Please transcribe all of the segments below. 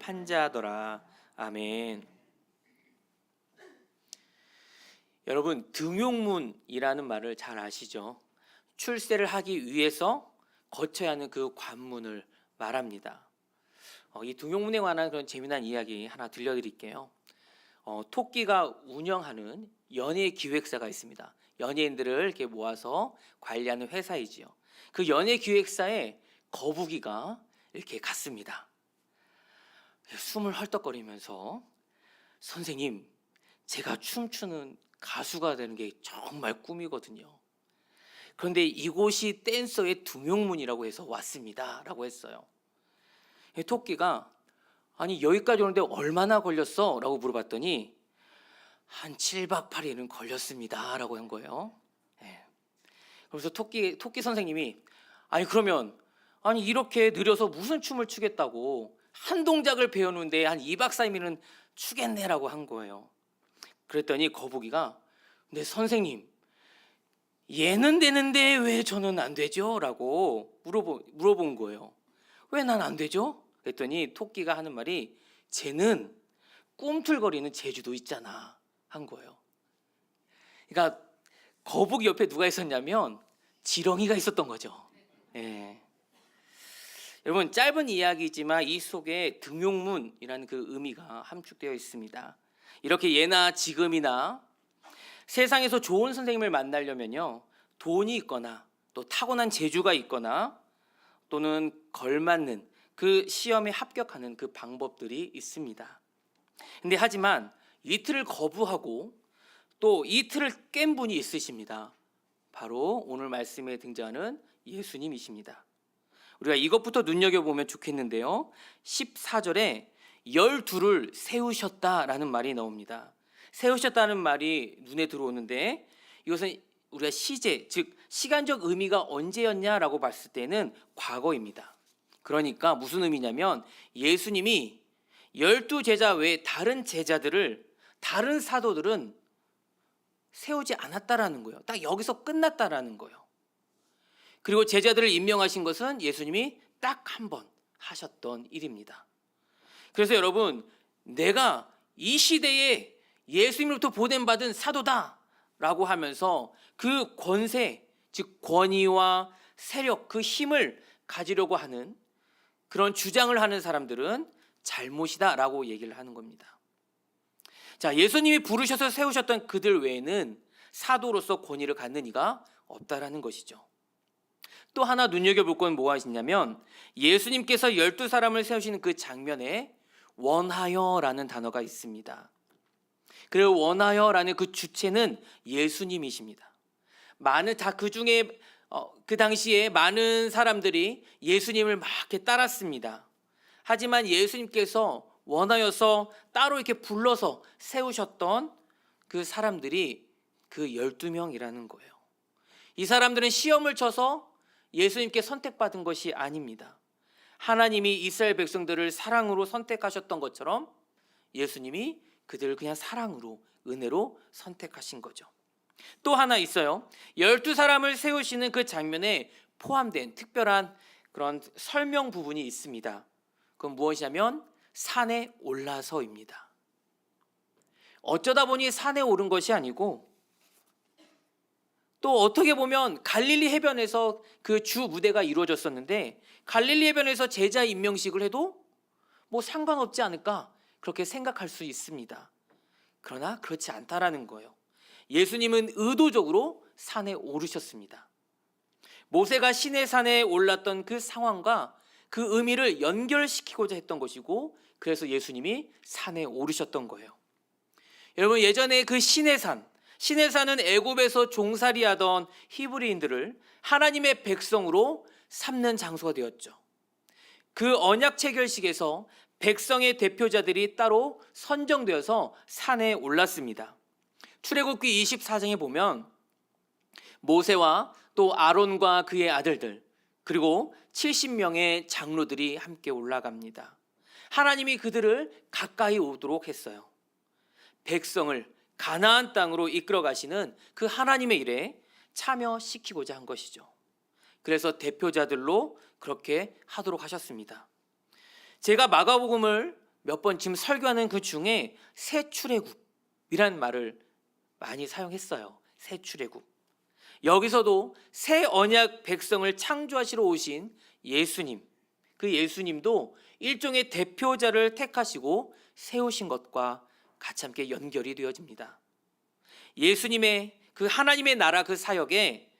판자더라. 아멘. 여러분, 등용문이라는 말을 잘 아시죠? 출세를 하기 위해서 거쳐야 하는 그 관문을 말합니다. 이 등용문에 관한 그런 재미난 이야기 하나 들려드릴게요. 토끼가 운영하는 연예 기획사가 있습니다. 연예인들을 이렇게 모아서 관리하는 회사이지요. 그 연예 기획사에 거북이가 이렇게 갔습니다. 숨을 헐떡거리면서, 선생님, 제가 춤추는 가수가 되는 게 정말 꿈이거든요. 그런데 이곳이 댄서의 등용문이라고 해서 왔습니다 라고 했어요. 토끼가, 아니 여기까지 오는데 얼마나 걸렸어? 라고 물어봤더니 한 7박 8일은 걸렸습니다 라고 한 거예요. 그래서 토끼 선생님이, 아니 그러면 아니 이렇게 느려서 무슨 춤을 추겠다고, 한 동작을 배우는데 한 2박 3일은 추겠네 라고 한 거예요. 그랬더니 거북이가, 근데 선생님, 얘는 되는데 왜 저는 안 되죠? 라고 물어본 거예요. 왜 난 안 되죠? 그랬더니 토끼가 하는 말이, 쟤는 꿈틀거리는 재주도 있잖아 한 거예요. 그러니까 거북이 옆에 누가 있었냐면 지렁이가 있었던 거죠. 여러분, 짧은 이야기지만 이 속에 등용문이라는 그 의미가 함축되어 있습니다. 이렇게 예나 지금이나 세상에서 좋은 선생님을 만나려면요, 돈이 있거나 또 타고난 재주가 있거나 또는 걸맞는 그 시험에 합격하는 그 방법들이 있습니다. 근데 하지만 이틀을 거부하고 또 이틀을 깬 분이 있으십니다. 바로 오늘 말씀에 등장하는 예수님이십니다. 우리가 이것부터 눈여겨보면 좋겠는데요, 14절에 12를 세우셨다라는 말이 나옵니다. 세우셨다는 말이 눈에 들어오는데, 이것은 우리가 시제, 즉 시간적 의미가 언제였냐라고 봤을 때는 과거입니다. 그러니까 무슨 의미냐면, 예수님이 12제자 외에 다른 제자들을, 다른 사도들은 세우지 않았다라는 거예요. 딱 여기서 끝났다라는 거예요. 그리고 제자들을 임명하신 것은 예수님이 딱 한 번 하셨던 일입니다. 그래서 여러분, 내가 이 시대에 예수님으로부터 보냄받은 사도다라고 하면서 그 권세, 즉 권위와 세력, 그 힘을 가지려고 하는 그런 주장을 하는 사람들은 잘못이다라고 얘기를 하는 겁니다. 자, 예수님이 부르셔서 세우셨던 그들 외에는 사도로서 권위를 갖는 이가 없다라는 것이죠. 또 하나 눈여겨볼 건 무엇이냐면, 예수님께서 12사람을 세우시는 그 장면에 원하여라는 단어가 있습니다. 그리고 원하여라는 그 주체는 예수님이십니다. 많은 다 그 중에 그 당시에 많은 사람들이 예수님을 막 이렇게 따랐습니다. 하지만 예수님께서 원하여서 따로 이렇게 불러서 세우셨던 그 사람들이 그 12명이라는 거예요. 이 사람들은 시험을 쳐서 예수님께 선택받은 것이 아닙니다. 하나님이 이스라엘 백성들을 사랑으로 선택하셨던 것처럼 예수님이 그들을 그냥 사랑으로, 은혜로 선택하신 거죠. 또 하나 있어요. 12사람을 세우시는 그 장면에 포함된 특별한 그런 설명 부분이 있습니다. 그건 무엇이냐면 산에 올라서입니다. 어쩌다 보니 산에 오른 것이 아니고, 또 어떻게 보면 갈릴리 해변에서 그 주 무대가 이루어졌었는데, 갈릴리 해변에서 제자 임명식을 해도 뭐 상관없지 않을까, 그렇게 생각할 수 있습니다. 그러나 그렇지 않다라는 거예요. 예수님은 의도적으로 산에 오르셨습니다. 모세가 시내산에 올랐던 그 상황과 그 의미를 연결시키고자 했던 것이고, 그래서 예수님이 산에 오르셨던 거예요. 여러분, 예전에 그 시내산은 애굽에서 종살이하던 히브리인들을 하나님의 백성으로 삼는 장소가 되었죠. 그 언약 체결식에서 백성의 대표자들이 따로 선정되어서 산에 올랐습니다. 출애굽기 24장에 보면 모세와 또 아론과 그의 아들들, 그리고 70명의 장로들이 함께 올라갑니다. 하나님이 그들을 가까이 오도록 했어요. 백성을 가나안 땅으로 이끌어 가시는 그 하나님의 일에 참여시키고자 한 것이죠. 그래서 대표자들로 그렇게 하도록 하셨습니다. 제가 마가복음을 몇 번 지금 설교하는 그 중에 새 출애굽이란 말을 많이 사용했어요. 새 출애굽. 여기서도 새 언약 백성을 창조하시러 오신 예수님, 그 예수님도 일종의 대표자를 택하시고 세우신 것과 같이 함께 연결이 되어집니다. 예수님의 그 하나님의 나라 그 사역에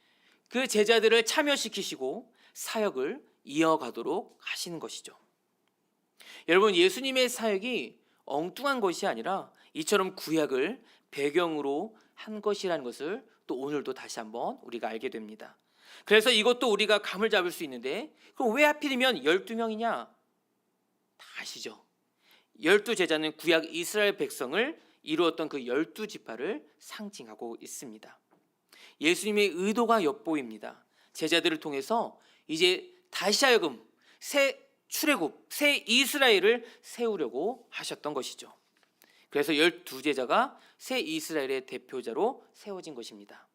그 제자들을 참여시키시고 사역을 이어가도록 하시는 것이죠. 여러분, 예수님의 사역이 엉뚱한 것이 아니라 이처럼 구약을 배경으로 한 것이라는 것을 또 오늘도 다시 한번 우리가 알게 됩니다. 그래서 이것도 우리가 감을 잡을 수 있는데, 그럼 왜 하필이면 12명이냐? 다 아시죠? 12제자는 구약 이스라엘 백성을 이루었던 그 12지파를 상징하고 있습니다. 예수님의 의도가 엿보입니다. 제자들을 통해서 이제 다시 하여금 새 출애굽, 새 이스라엘을 세우려고 하셨던 것이죠. 그래서 12제자가 새 이스라엘의 대표자로 세워진 것입니다.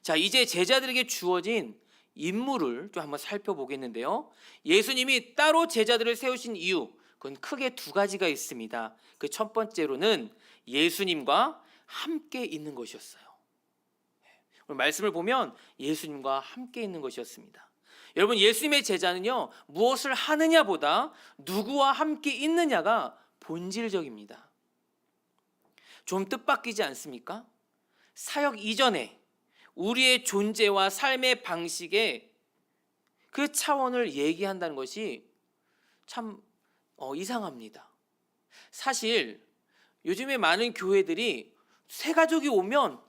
자, 이제 제자들에게 주어진 임무를 좀 한번 살펴보겠는데요. 예수님이 따로 제자들을 세우신 이유, 그건 크게 두 가지가 있습니다. 그 첫 번째로는 예수님과 함께 있는 것이었어요. 오늘 말씀을 보면 예수님과 함께 있는 것이었습니다. 여러분, 예수님의 제자는요, 무엇을 하느냐보다 누구와 함께 있느냐가 본질적입니다. 좀 뜻밖이지 않습니까? 사역 이전에 우리의 존재와 삶의 방식에 그 차원을 얘기한다는 것이 참 이상합니다. 사실 요즘에 많은 교회들이 새 가족이 오면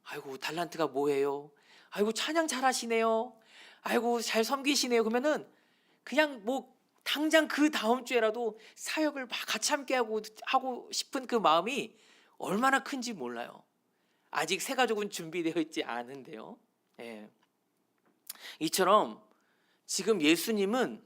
아이고 달란트가 뭐예요? 아이고 찬양 잘하시네요. 아이고 잘 섬기시네요. 그러면은 그냥 뭐 당장 그 다음 주에라도 사역을 막 같이 함께 하고 싶은 그 마음이 얼마나 큰지 몰라요. 아직 새 가족은 준비되어 있지 않은데요. 예. 이처럼 지금 예수님은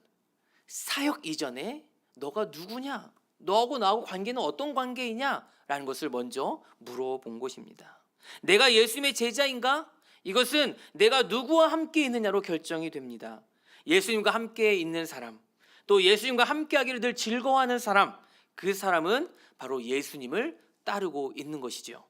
사역 이전에 너가 누구냐? 너하고 나하고 관계는 어떤 관계이냐? 라는 것을 먼저 물어본 것입니다. 내가 예수님의 제자인가? 이것은 내가 누구와 함께 있느냐로 결정이 됩니다. 예수님과 함께 있는 사람, 또 예수님과 함께 하기를 늘 즐거워하는 사람, 그 사람은 바로 예수님을 따르고 있는 것이죠.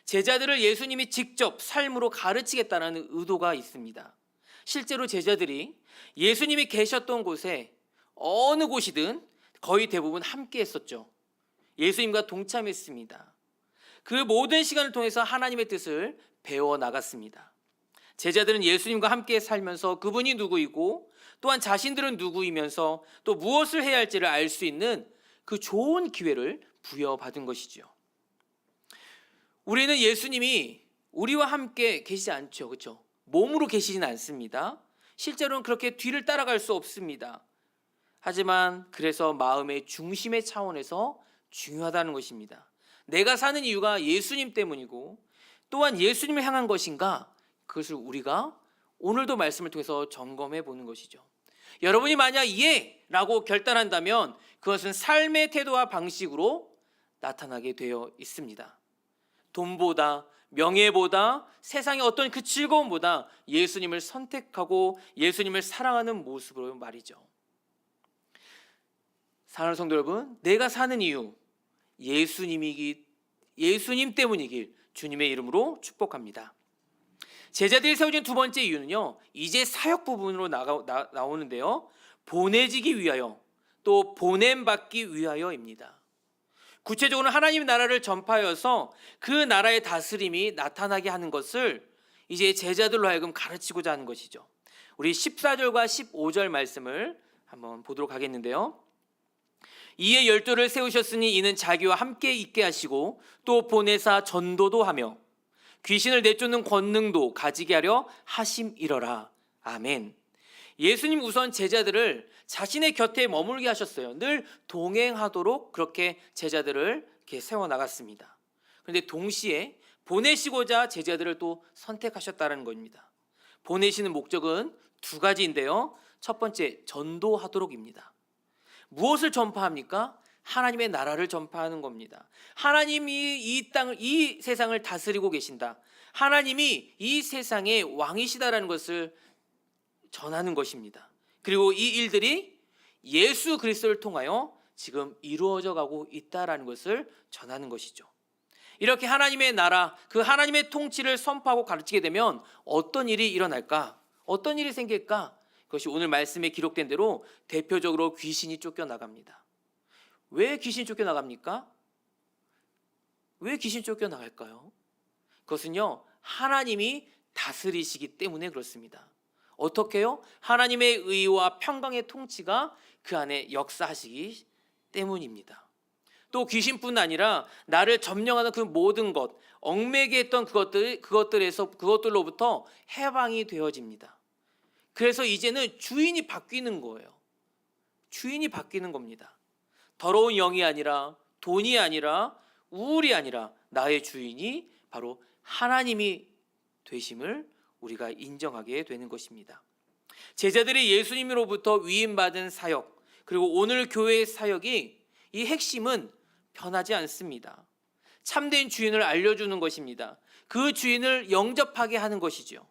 제자들을 예수님이 직접 삶으로 가르치겠다는 의도가 있습니다. 실제로 제자들이 예수님이 계셨던 곳에 어느 곳이든 거의 대부분 함께 했었죠. 예수님과 동참했습니다. 그 모든 시간을 통해서 하나님의 뜻을 배워 나갔습니다. 제자들은 예수님과 함께 살면서 그분이 누구이고 또한 자신들은 누구이면서 또 무엇을 해야 할지를 알 수 있는 그 좋은 기회를 부여받은 것이죠. 우리는 예수님이 우리와 함께 계시지 않죠. 그렇죠? 몸으로 계시진 않습니다. 실제로는 그렇게 뒤를 따라갈 수 없습니다. 하지만 그래서 마음의 중심의 차원에서 중요하다는 것입니다. 내가 사는 이유가 예수님 때문이고 또한 예수님을 향한 것인가? 그것을 우리가 오늘도 말씀을 통해서 점검해 보는 것이죠. 여러분이 만약 예라고 결단한다면 그것은 삶의 태도와 방식으로 나타나게 되어 있습니다. 돈보다 명예보다 세상의 어떤 그 즐거움보다 예수님을 선택하고 예수님을 사랑하는 모습으로 말이죠. 사랑하는 성도 여러분, 내가 사는 이유 예수님 때문이길 주님의 이름으로 축복합니다. 제자들이 세워진 두 번째 이유는요, 이제 사역 부분으로 나오는데요, 보내지기 위하여 또 보냄받기 위하여입니다. 구체적으로 하나님의 나라를 전파하여서 그 나라의 다스림이 나타나게 하는 것을 이제 제자들로 하여금 가르치고자 하는 것이죠. 우리 14절과 15절 말씀을 한번 보도록 하겠는데요. 이에 12를 세우셨으니 이는 자기와 함께 있게 하시고 또 보내사 전도도 하며 귀신을 내쫓는 권능도 가지게 하려 하심이러라. 아멘. 예수님 우선 제자들을 자신의 곁에 머물게 하셨어요. 늘 동행하도록 그렇게 제자들을 이렇게 세워나갔습니다. 그런데 동시에 보내시고자 제자들을 또 선택하셨다는 겁니다. 보내시는 목적은 두 가지인데요. 첫 번째, 전도하도록입니다. 무엇을 전파합니까? 하나님의 나라를 전파하는 겁니다. 하나님이 이 세상을 다스리고 계신다. 하나님이 이 세상의 왕이시다라는 것을 전하는 것입니다. 그리고 이 일들이 예수 그리스도를 통하여 지금 이루어져 가고 있다라는 것을 전하는 것이죠. 이렇게 하나님의 나라, 그 하나님의 통치를 선포하고 가르치게 되면 어떤 일이 일어날까? 어떤 일이 생길까? 그것이 오늘 말씀에 기록된 대로 대표적으로 귀신이 쫓겨나갑니다. 왜 귀신이 쫓겨나갑니까? 왜 귀신이 쫓겨나갈까요? 그것은요, 하나님이 다스리시기 때문에 그렇습니다. 어떻게요? 하나님의 의와 평강의 통치가 그 안에 역사하시기 때문입니다. 또 귀신뿐 아니라 나를 점령하는 그 모든 것, 얽매게 했던 그것들로부터 해방이 되어집니다. 그래서 이제는 주인이 바뀌는 거예요. 주인이 바뀌는 겁니다. 더러운 영이 아니라, 돈이 아니라, 우울이 아니라 나의 주인이 바로 하나님이 되심을 우리가 인정하게 되는 것입니다. 제자들이 예수님으로부터 위임받은 사역, 그리고 오늘 교회의 사역이, 이 핵심은 변하지 않습니다. 참된 주인을 알려주는 것입니다. 그 주인을 영접하게 하는 것이죠.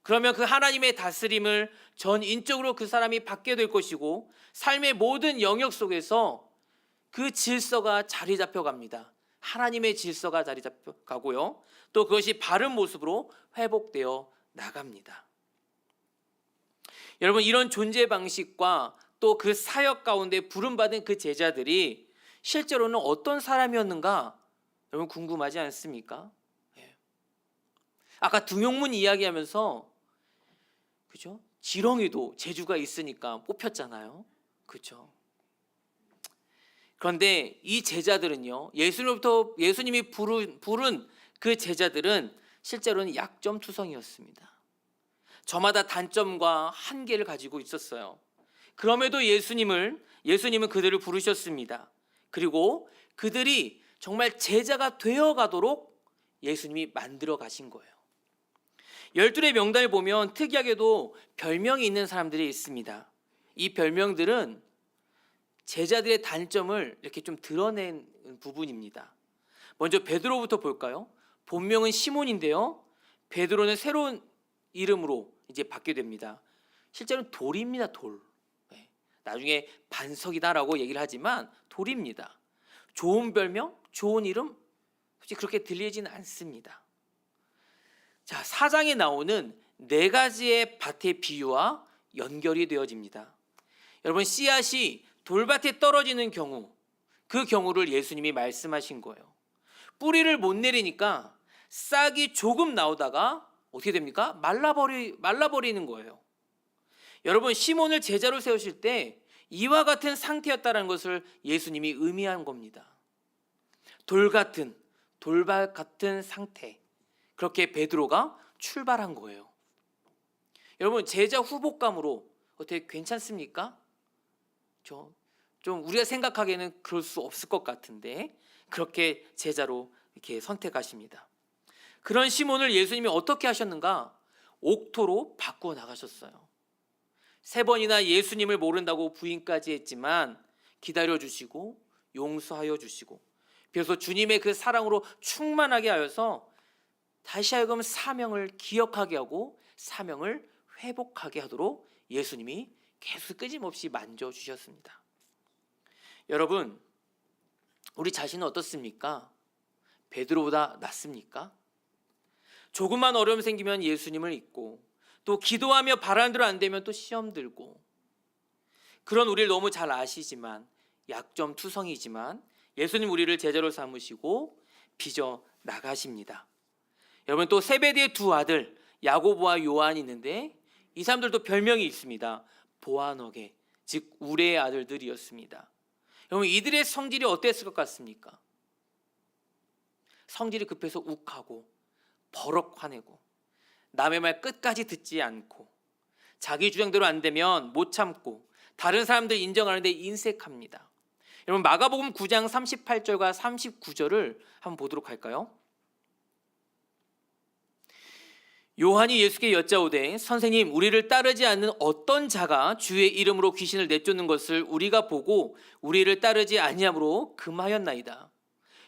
그러면 그 하나님의 다스림을 전인적으로 그 사람이 받게 될 것이고, 삶의 모든 영역 속에서 그 질서가 자리 잡혀갑니다. 하나님의 질서가 자리 잡혀가고요, 또 그것이 바른 모습으로 회복되어 나갑니다. 여러분, 이런 존재 방식과 또 그 사역 가운데 부름받은 그 제자들이 실제로는 어떤 사람이었는가 여러분 궁금하지 않습니까? 아까 등용문 이야기하면서, 그죠? 지렁이도 재주가 있으니까 뽑혔잖아요. 그죠? 그런데 이 제자들은요, 예수님이 부른 그 제자들은 실제로는 약점투성이었습니다. 저마다 단점과 한계를 가지고 있었어요. 그럼에도 예수님은 그들을 부르셨습니다. 그리고 그들이 정말 제자가 되어가도록 예수님이 만들어 가신 거예요. 12의 명단을 보면 특이하게도 별명이 있는 사람들이 있습니다. 이 별명들은 제자들의 단점을 이렇게 좀 드러낸 부분입니다. 먼저 베드로부터 볼까요? 본명은 시몬인데요, 베드로는 새로운 이름으로 이제 받게 됩니다. 실제로는 돌입니다. 돌. 나중에 반석이다라고 얘기를 하지만 돌입니다. 좋은 별명, 좋은 이름, 솔직히 그렇게 들리지는 않습니다. 자, 4장에 나오는 4가지의 밭의 비유와 연결이 되어집니다. 여러분, 씨앗이 돌밭에 떨어지는 경우, 그 경우를 예수님이 말씀하신 거예요. 뿌리를 못 내리니까 싹이 조금 나오다가 어떻게 됩니까? 말라버리는 거예요. 여러분, 시몬을 제자로 세우실 때 이와 같은 상태였다는 것을 예수님이 의미한 겁니다. 돌밭 같은 상태, 그렇게 베드로가 출발한 거예요. 여러분, 제자 후복감으로 어떻게 괜찮습니까? 좀 우리가 생각하기에는 그럴 수 없을 것 같은데 그렇게 제자로 이렇게 선택하십니다. 그런 시몬을 예수님이 어떻게 하셨는가? 옥토로 바꾸어 나가셨어요. 3번이나 예수님을 모른다고 부인까지 했지만 기다려주시고 용서하여 주시고, 비로소 주님의 그 사랑으로 충만하게 하여서 다시 하여금 사명을 기억하게 하고 사명을 회복하게 하도록 예수님이 계속 끊임없이 만져주셨습니다. 여러분, 우리 자신은 어떻습니까? 베드로보다 낫습니까? 조금만 어려움 생기면 예수님을 잊고, 또 기도하며 바라는 대로 안 되면 또 시험 들고, 그런 우리를 너무 잘 아시지만, 약점투성이지만 예수님 우리를 제자로 삼으시고 빚어 나가십니다. 여러분, 또 세베대의 2 아들 야고보와 요한이 있는데 이 사람들도 별명이 있습니다. 보아너게, 즉 우레의 아들들이었습니다. 여러분, 이들의 성질이 어땠을 것 같습니까? 성질이 급해서 욱하고 버럭 화내고 남의 말 끝까지 듣지 않고 자기 주장대로 안 되면 못 참고 다른 사람들 인정하는데 인색합니다. 여러분, 마가복음 9장 38절과 39절을 한번 보도록 할까요? 요한이 예수께 여짜오되, 선생님, 우리를 따르지 않는 어떤 자가 주의 이름으로 귀신을 내쫓는 것을 우리가 보고 우리를 따르지 아니함으로 금하였나이다.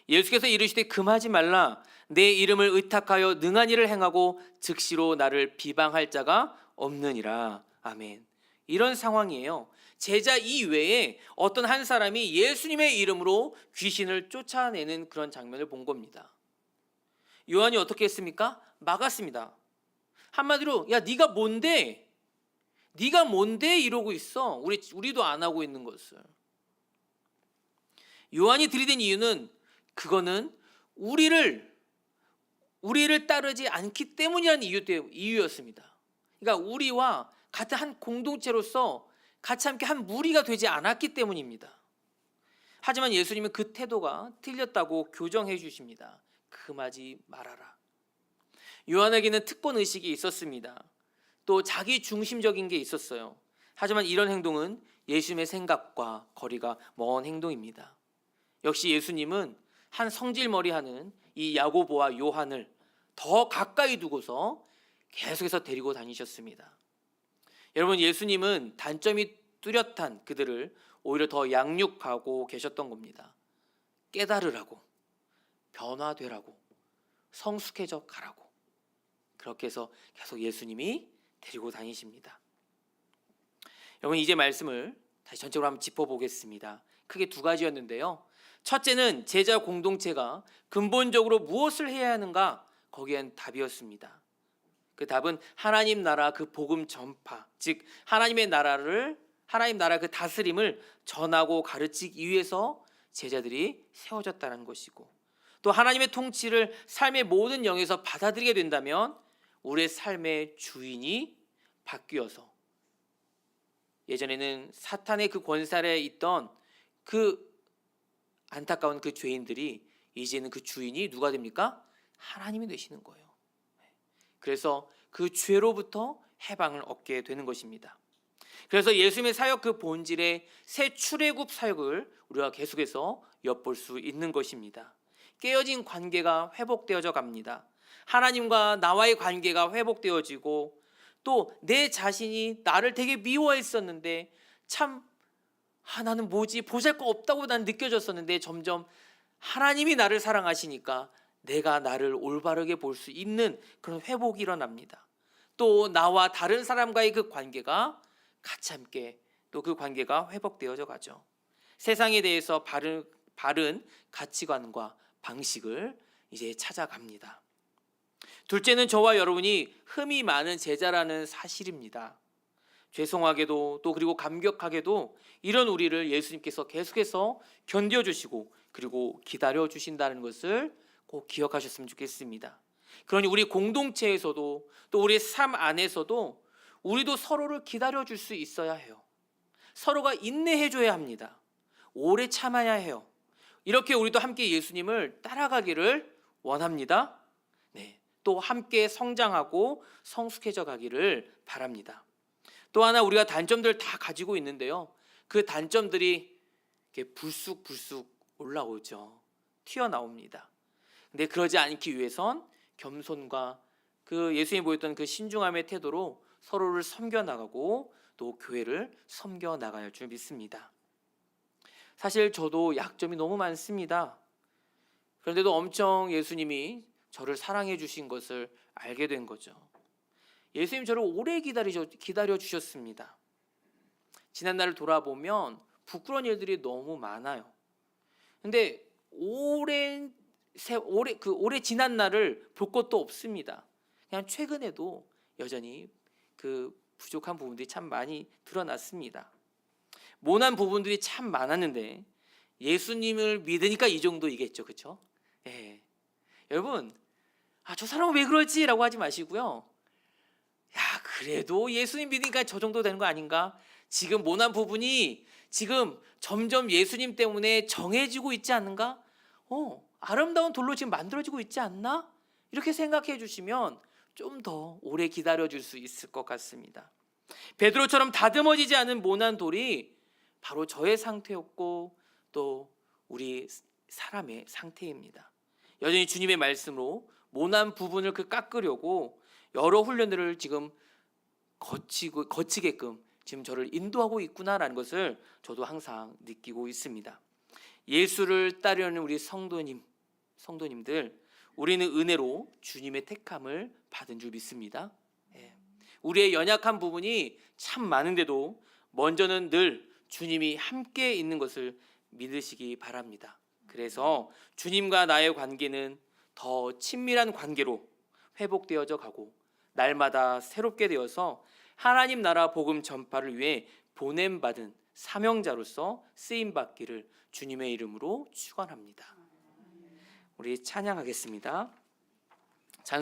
예수께서 이르시되, 금하지 말라. 내 이름을 의탁하여 능한 일을 행하고 즉시로 나를 비방할 자가 없느니라. 아멘. 이런 상황이에요. 제자 이외에 어떤 한 사람이 예수님의 이름으로 귀신을 쫓아내는 그런 장면을 본 겁니다. 요한이 어떻게 했습니까? 막았습니다. 한마디로 야 네가 뭔데? 네가 뭔데 이러고 있어. 우리도 안 하고 있는 것을. 요한이 들이댄 이유는 그거는 우리를 따르지 않기 때문이라는 이유였습니다. 그러니까 우리와 같은 한 공동체로서 같이 함께 한 무리가 되지 않았기 때문입니다. 하지만 예수님은 그 태도가 틀렸다고 교정해 주십니다. 금하지 말아라. 요한에게는 특권 의식이 있었습니다. 또 자기 중심적인 게 있었어요. 하지만 이런 행동은 예수님의 생각과 거리가 먼 행동입니다. 역시 예수님은 한 성질머리 하는 이 야고보와 요한을 더 가까이 두고서 계속해서 데리고 다니셨습니다. 여러분, 예수님은 단점이 뚜렷한 그들을 오히려 더 양육하고 계셨던 겁니다. 깨달으라고, 변화되라고, 성숙해져 가라고. 그렇게 해서 계속 예수님이 데리고 다니십니다. 여러분, 이제 말씀을 다시 전체적으로 한번 짚어보겠습니다. 크게 두 가지였는데요. 첫째는 제자 공동체가 근본적으로 무엇을 해야 하는가, 거기엔 답이었습니다. 그 답은 하나님 나라 그 복음 전파, 즉 하나님 나라 그 다스림을 전하고 가르치기 위해서 제자들이 세워졌다는 것이고, 또 하나님의 통치를 삶의 모든 영역에서 받아들이게 된다면 우리의 삶의 주인이 바뀌어서 예전에는 사탄의 그 권세 아래 있던 그 안타까운 그 죄인들이 이제는 그 주인이 누가 됩니까? 하나님이 되시는 거예요. 그래서 그 죄로부터 해방을 얻게 되는 것입니다. 그래서 예수님의 사역 그 본질의 새 출애굽 사역을 우리가 계속해서 엿볼 수 있는 것입니다. 깨어진 관계가 회복되어져 갑니다. 하나님과 나와의 관계가 회복되어지고, 또 내 자신이 나를 되게 미워했었는데 참 나는 뭐지 보잘것 없다고 난 느껴졌었는데 점점 하나님이 나를 사랑하시니까 내가 나를 올바르게 볼 수 있는 그런 회복이 일어납니다. 또 나와 다른 사람과의 그 관계가 같이 함께 또 그 관계가 회복되어져 가죠. 세상에 대해서 바른 가치관과 방식을 이제 찾아갑니다. 둘째는 저와 여러분이 흠이 많은 제자라는 사실입니다. 죄송하게도 또 그리고 감격하게도 이런 우리를 예수님께서 계속해서 견뎌주시고 그리고 기다려주신다는 것을 꼭 기억하셨으면 좋겠습니다. 그러니 우리 공동체에서도 또 우리의 삶 안에서도 우리도 서로를 기다려줄 수 있어야 해요. 서로가 인내해줘야 합니다. 오래 참아야 해요. 이렇게 우리도 함께 예수님을 따라가기를 원합니다. 네, 또 함께 성장하고 성숙해져 가기를 바랍니다. 또 하나 우리가 단점들 다 가지고 있는데요. 그 단점들이 이렇게 불쑥불쑥 올라오죠. 튀어나옵니다. 근데 그러지 않기 위해선 겸손과 그 예수님이 보였던 그 신중함의 태도로 서로를 섬겨나가고 또 교회를 섬겨나가야 할 줄 믿습니다. 사실 저도 약점이 너무 많습니다. 그런데도 엄청 예수님이 저를 사랑해 주신 것을 알게 된 거죠. 예수님 저를 오래 기다려 주셨습니다. 지난날을 돌아보면 부끄러운 일들이 너무 많아요. 근데 오래 지난 날을 볼 것도 없습니다. 그냥 최근에도 여전히 그 부족한 부분들이 참 많이 드러났습니다. 모난 부분들이 참 많았는데 예수님을 믿으니까 이 정도이겠죠, 그렇죠? 예. 여러분, 저 사람은 왜 그러지라고 하지 마시고요. 야, 그래도 예수님 믿으니까 저 정도 되는 거 아닌가? 지금 모난 부분이 지금 점점 예수님 때문에 정해지고 있지 않는가? 아름다운 돌로 지금 만들어지고 있지 않나? 이렇게 생각해 주시면 좀 더 오래 기다려 줄 수 있을 것 같습니다. 베드로처럼 다듬어지지 않은 모난 돌이 바로 저의 상태였고 또 우리 사람의 상태입니다. 여전히 주님의 말씀으로 모난 부분을 깎으려고 여러 훈련들을 지금 거치게끔 지금 저를 인도하고 있구나라는 것을 저도 항상 느끼고 있습니다. 예수를 따르는 우리 성도님들, 우리는 은혜로 주님의 택함을 받은 줄 믿습니다. 우리의 연약한 부분이 참 많은데도 먼저는 늘 주님이 함께 있는 것을 믿으시기 바랍니다. 그래서 주님과 나의 관계는 더 친밀한 관계로 회복되어져 가고 날마다 새롭게 되어서 하나님 나라 복음 전파를 위해 보냄받은 사명자로서 쓰임받기를 주님의 이름으로 축원합니다. 우리 찬양하겠습니다.